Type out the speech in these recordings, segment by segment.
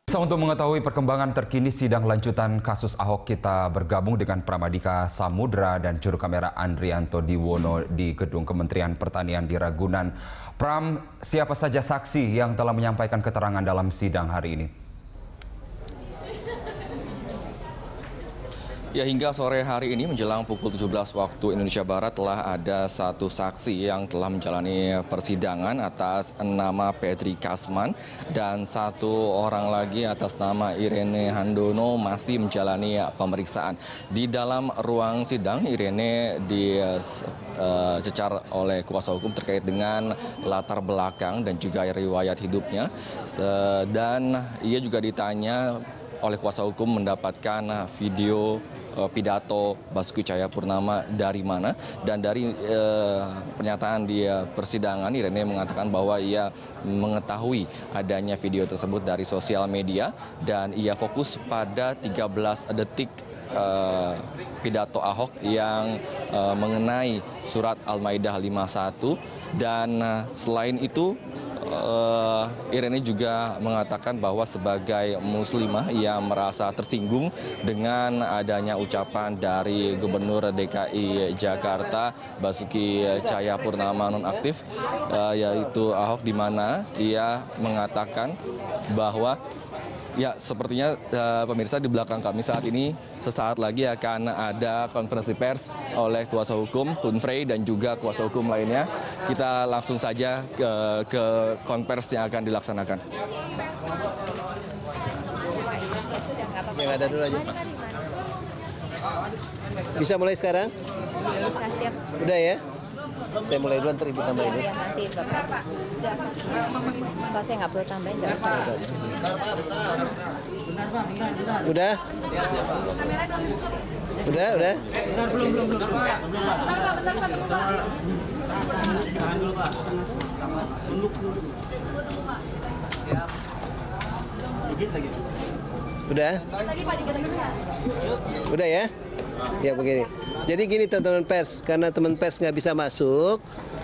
Untuk mengetahui perkembangan terkini sidang lanjutan kasus Ahok, kita bergabung dengan Pramadika Samudra dan juru kamera Andrianto Diwono di Gedung Kementerian Pertanian di Ragunan. Pram, siapa saja saksi yang telah menyampaikan keterangan dalam sidang hari ini? Ya, hingga sore hari ini menjelang pukul 17 waktu Indonesia Barat telah ada satu saksi yang telah menjalani persidangan atas nama Pedri Kasman dan satu orang lagi atas nama Irene Handono masih menjalani pemeriksaan. Di dalam ruang sidang, Irene dicecar oleh kuasa hukum terkait dengan latar belakang dan juga riwayat hidupnya, dan ia juga ditanya oleh kuasa hukum mendapatkan video pidato Basuki Cahayapurnama dari mana, dan dari pernyataan di persidangan Irene mengatakan bahwa ia mengetahui adanya video tersebut dari sosial media dan ia fokus pada 13 detik pidato Ahok yang mengenai surat Al-Maidah 51, dan selain itu Irene juga mengatakan bahwa sebagai muslimah ia merasa tersinggung dengan adanya ucapan dari Gubernur DKI Jakarta Basuki Cahayapurnama nonaktif, yaitu Ahok, di mana ia mengatakan bahwa ya, sepertinya pemirsa, di belakang kami saat ini sesaat lagi akan ada konferensi pers oleh kuasa hukum Humphrey dan juga kuasa hukum lainnya. Kita langsung saja ke konferensi yang akan dilaksanakan. Yang ada dulu aja. Bisa mulai sekarang? Bisa, siap. Udah ya? Saya mulai dulu, ntar Ibu tambahin dulu. Ya, nanti Bapak. Kalau saya nggak perlu tambahin, nggak usah. Udah? Udah? Bentar, belum. Bentar, Pak, tunggu, Pak. Tahan dulu, Pak. Sama tunduk dulu. Tunggu, Pak. Siap. Dikit lagi. Udah? Lagi, Pak, dikit lagi, ya. Udah ya? Ya, begini. Jadi gini teman-teman pers, karena teman pers nggak bisa masuk,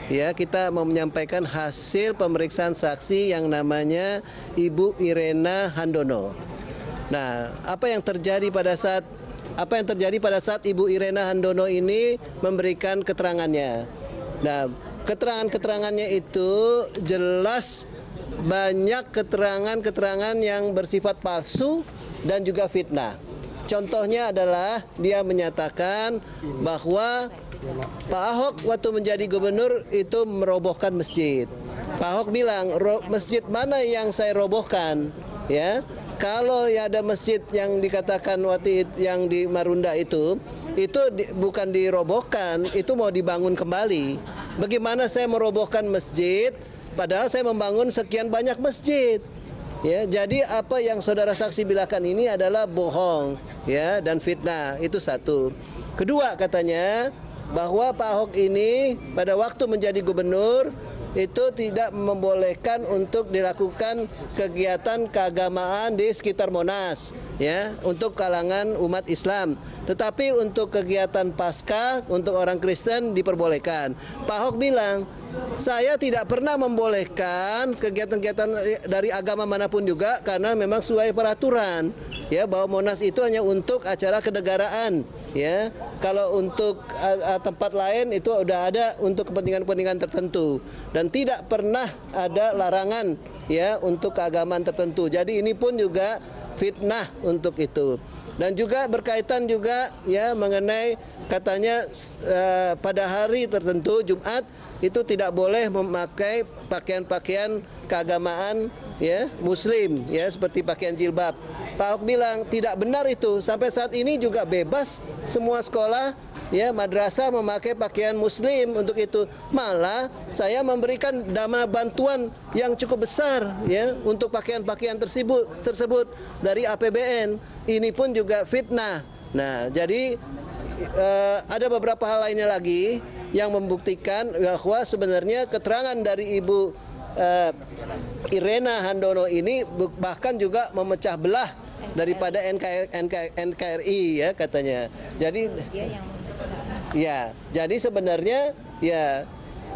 ya kita mau menyampaikan hasil pemeriksaan saksi yang namanya Ibu Irene Handono. Nah, apa yang terjadi pada saat Ibu Irene Handono ini memberikan keterangannya? Nah, keterangannya itu jelas banyak keterangan yang bersifat palsu dan juga fitnah. Contohnya adalah dia menyatakan bahwa Pak Ahok waktu menjadi gubernur itu merobohkan masjid. Pak Ahok bilang, masjid mana yang saya robohkan? Ya, kalau ya ada masjid yang dikatakan waktu yang di Marunda itu bukan dirobohkan, itu mau dibangun kembali. Bagaimana saya merobohkan masjid, padahal saya membangun sekian banyak masjid? Ya, jadi apa yang saudara saksi bilangkan ini adalah bohong, ya, dan fitnah. Itu satu. Kedua, katanya bahwa Pak Ahok ini pada waktu menjadi gubernur itu tidak membolehkan untuk dilakukan kegiatan keagamaan di sekitar Monas, ya, untuk kalangan umat Islam. Tetapi untuk kegiatan Paskah untuk orang Kristen diperbolehkan. Pak Ahok bilang, saya tidak pernah membolehkan kegiatan-kegiatan dari agama manapun juga karena memang sesuai peraturan, ya, bahwa Monas itu hanya untuk acara kenegaraan, ya. Kalau untuk tempat lain itu udah ada untuk kepentingan-kepentingan tertentu dan tidak pernah ada larangan, ya, untuk keagamaan tertentu. Jadi ini pun juga fitnah untuk itu. Dan juga berkaitan juga, ya, mengenai katanya pada hari tertentu Jumat itu tidak boleh memakai pakaian-pakaian keagamaan, ya, Muslim, ya, seperti pakaian jilbab. Pak Ahok bilang tidak benar itu. Sampai saat ini juga bebas semua sekolah, ya, madrasah memakai pakaian Muslim untuk itu. Malah saya memberikan dana bantuan yang cukup besar, ya, untuk pakaian-pakaian tersebut dari APBN. Ini pun juga fitnah. Nah, jadi ada beberapa hal lainnya lagi yang membuktikan bahwa sebenarnya keterangan dari Ibu Irene Handono ini bahkan juga memecah belah daripada NKRI, ya, katanya. Jadi ya, jadi sebenarnya, ya,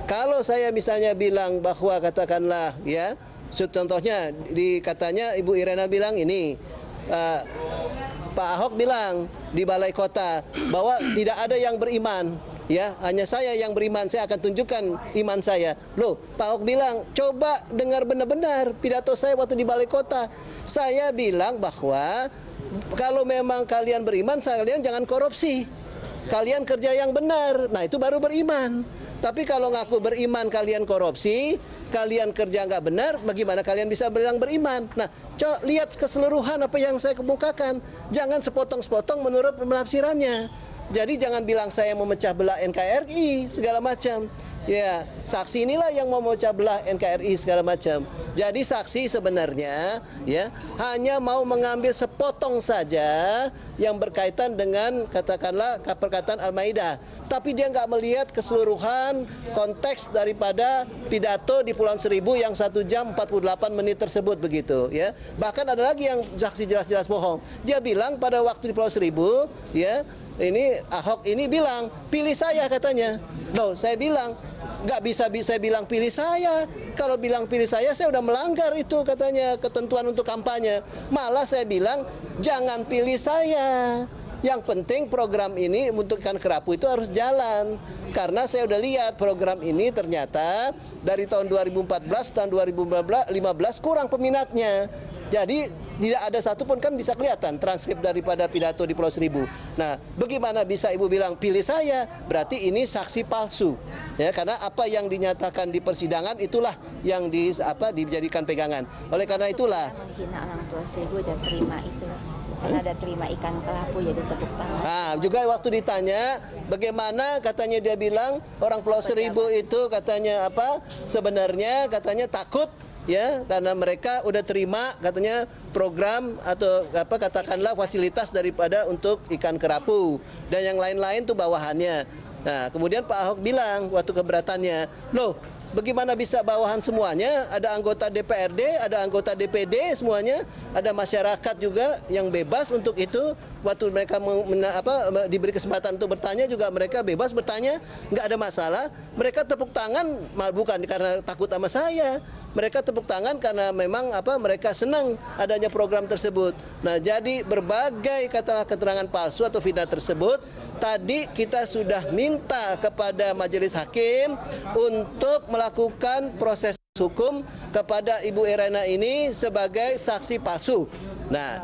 kalau saya misalnya bilang bahwa katakanlah, ya, Contohnya katanya Ibu Irena bilang ini, Pak Ahok bilang di Balai Kota bahwa tidak ada yang beriman. Ya, hanya saya yang beriman, saya akan tunjukkan iman saya. Loh, Pak Ahok bilang, coba dengar benar-benar pidato saya waktu di Balai Kota. Saya bilang bahwa kalau memang kalian beriman, kalian jangan korupsi. Kalian kerja yang benar, nah itu baru beriman. Tapi kalau ngaku beriman kalian korupsi, kalian kerja nggak benar, bagaimana kalian bisa bilang beriman? Nah, lihat keseluruhan apa yang saya kemukakan. Jangan sepotong-sepotong menurut penafsirannya. Jadi jangan bilang saya memecah belah NKRI segala macam. Ya, saksi inilah yang mau memecah belah NKRI segala macam. Jadi saksi sebenarnya ya hanya mau mengambil sepotong saja yang berkaitan dengan katakanlah perkataan Al-Maidah. Tapi dia nggak melihat keseluruhan konteks daripada pidato di Pulauan Seribu yang 1 jam 48 menit tersebut begitu ya. Bahkan ada lagi yang saksi jelas-jelas bohong. Dia bilang pada waktu di Pulauan Seribu ya, ini Ahok ini bilang pilih saya katanya. Loh, saya bilang nggak bisa bilang pilih saya. Kalau bilang pilih saya udah melanggar itu katanya ketentuan untuk kampanye. Malah saya bilang jangan pilih saya. Yang penting program ini untuk ikan kerapu itu harus jalan. Karena saya udah lihat program ini ternyata dari tahun 2014 tahun 2015 kurang peminatnya. Jadi tidak ada satupun, kan bisa kelihatan transkrip daripada pidato di Pulau Seribu. Nah, bagaimana bisa Ibu bilang pilih saya? Berarti ini saksi palsu. Ya, karena apa yang dinyatakan di persidangan itulah yang dijadikan pegangan. Oleh karena itulah menghina orang Pulau Seribu dan terima itu. Karena ada terima ikan kelapu jadi tepuk tangan. Nah, juga waktu ditanya bagaimana katanya dia bilang orang Pulau Seribu itu katanya apa? Sebenarnya katanya takut ya karena mereka udah terima katanya program atau apa katakanlah fasilitas daripada untuk ikan kerapu dan yang lain-lain tuh bawahannya. Nah, kemudian Pak Ahok bilang waktu keberatannya, "Loh, bagaimana bisa bawahan semuanya? Ada anggota DPRD, ada anggota DPD semuanya, ada masyarakat juga yang bebas untuk itu. Waktu mereka diberi kesempatan untuk bertanya juga mereka bebas bertanya, nggak ada masalah. Mereka tepuk tangan bukan karena takut sama saya. Mereka tepuk tangan karena memang mereka senang adanya program tersebut. Nah, jadi berbagai keterangan palsu atau fitnah tersebut tadi kita sudah minta kepada majelis hakim untuk melakukan proses hukum kepada Ibu Irena ini sebagai saksi palsu. Nah,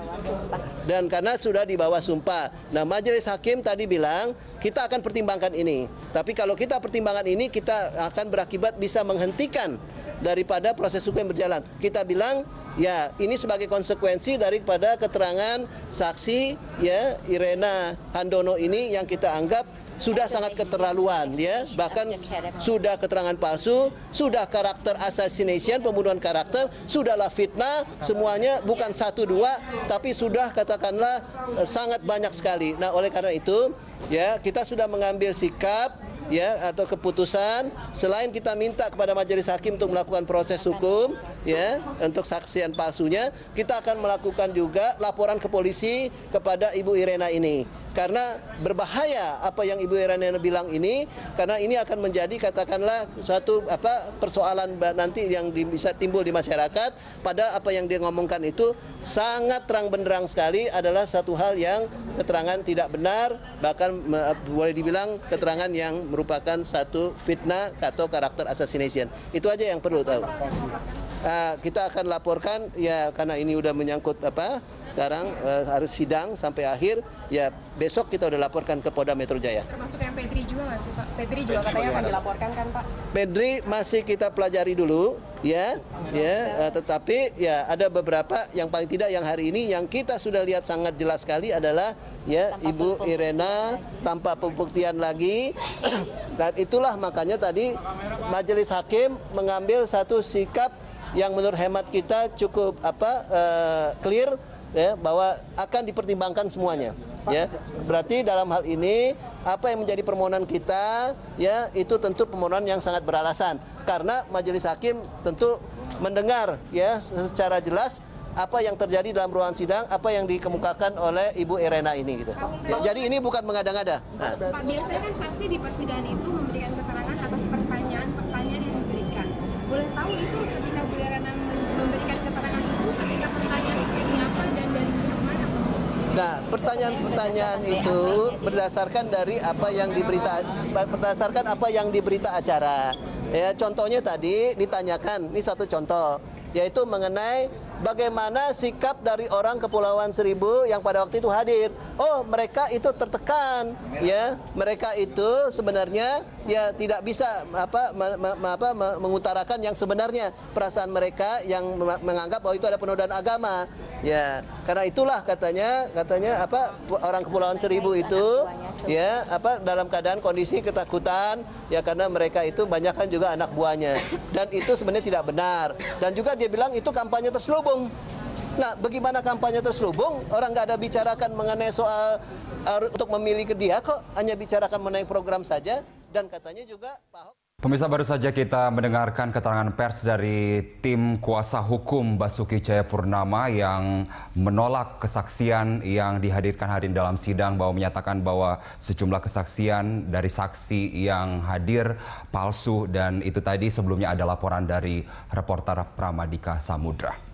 dan karena sudah di bawah sumpah. Nah, majelis hakim tadi bilang kita akan pertimbangkan ini. Tapi kalau kita pertimbangkan ini kita akan berakibat bisa menghentikan daripada proses hukum yang berjalan. Kita bilang ya ini sebagai konsekuensi daripada keterangan saksi ya Irena Handono ini yang kita anggap sudah sangat keterlaluan ya, bahkan sudah keterangan palsu, sudah karakter assassination, pembunuhan karakter, sudahlah fitnah, semuanya bukan 1 2 tapi sudah katakanlah sangat banyak sekali. Nah, oleh karena itu ya kita sudah mengambil sikap ya atau keputusan selain kita minta kepada majelis hakim untuk melakukan proses hukum ya untuk saksian palsunya, kita akan melakukan juga laporan ke polisi kepada Ibu Irena ini karena berbahaya apa yang Ibu Irena bilang ini, karena ini akan menjadi katakanlah suatu persoalan nanti yang bisa timbul di masyarakat. Pada apa yang dia ngomongkan itu sangat terang benderang sekali adalah satu hal yang keterangan tidak benar, bahkan boleh dibilang keterangan yang merupakan satu fitnah atau karakter assassination. Itu aja yang perlu tahu. Kita akan laporkan ya karena ini udah menyangkut sekarang harus sidang sampai akhir ya, besok kita udah laporkan ke Polda Metro Jaya. Termasuk yang Pedri juga nggak sih Pak? Pedri juga katanya akan dilaporkan kan Pak? Pedri masih kita pelajari dulu ya, tetapi ya ada beberapa yang paling tidak yang hari ini yang kita sudah lihat sangat jelas sekali adalah ya Ibu Irena tanpa pembuktian lagi. Dan itulah makanya tadi majelis hakim mengambil satu sikap yang menurut hemat kita cukup clear ya bahwa akan dipertimbangkan semuanya ya. Berarti dalam hal ini apa yang menjadi permohonan kita ya itu tentu permohonan yang sangat beralasan karena majelis hakim tentu mendengar ya secara jelas apa yang terjadi dalam ruangan sidang, apa yang dikemukakan oleh Ibu Irena ini gitu. Jadi ini bukan mengada-ngada. Nah. Pak, biasanya kan saksi di persidangan itu memberikan keterangan atas pertanyaan yang diberikan. Boleh tahu itu ketika Bu Irena Nah, pertanyaan-pertanyaan itu berdasarkan dari apa yang berdasarkan apa yang diberita acara. Ya, contohnya tadi ditanyakan, ini satu contoh, yaitu mengenai bagaimana sikap dari orang Kepulauan Seribu yang pada waktu itu hadir. Oh, mereka itu tertekan, ya. Mereka itu sebenarnya ya tidak bisa mengutarakan yang sebenarnya, perasaan mereka yang menganggap bahwa itu ada penodaan agama. Ya, karena itulah katanya orang Kepulauan Seribu itu ya dalam keadaan kondisi ketakutan ya, karena mereka itu banyak kan juga anak buahnya, dan itu sebenarnya tidak benar. Dan juga dia bilang itu kampanye terselubung. Nah, bagaimana kampanye terselubung? Orang nggak ada bicarakan mengenai soal untuk memilih ke dia, kok hanya bicarakan mengenai program saja. Dan katanya juga Pak Ahok. Pemirsa, baru saja kita mendengarkan keterangan pers dari tim kuasa hukum Basuki Cahayapurnama yang menolak kesaksian yang dihadirkan hari ini dalam sidang, bahwa menyatakan bahwa sejumlah kesaksian dari saksi yang hadir palsu, dan itu tadi sebelumnya ada laporan dari reporter Pramadika Samudra.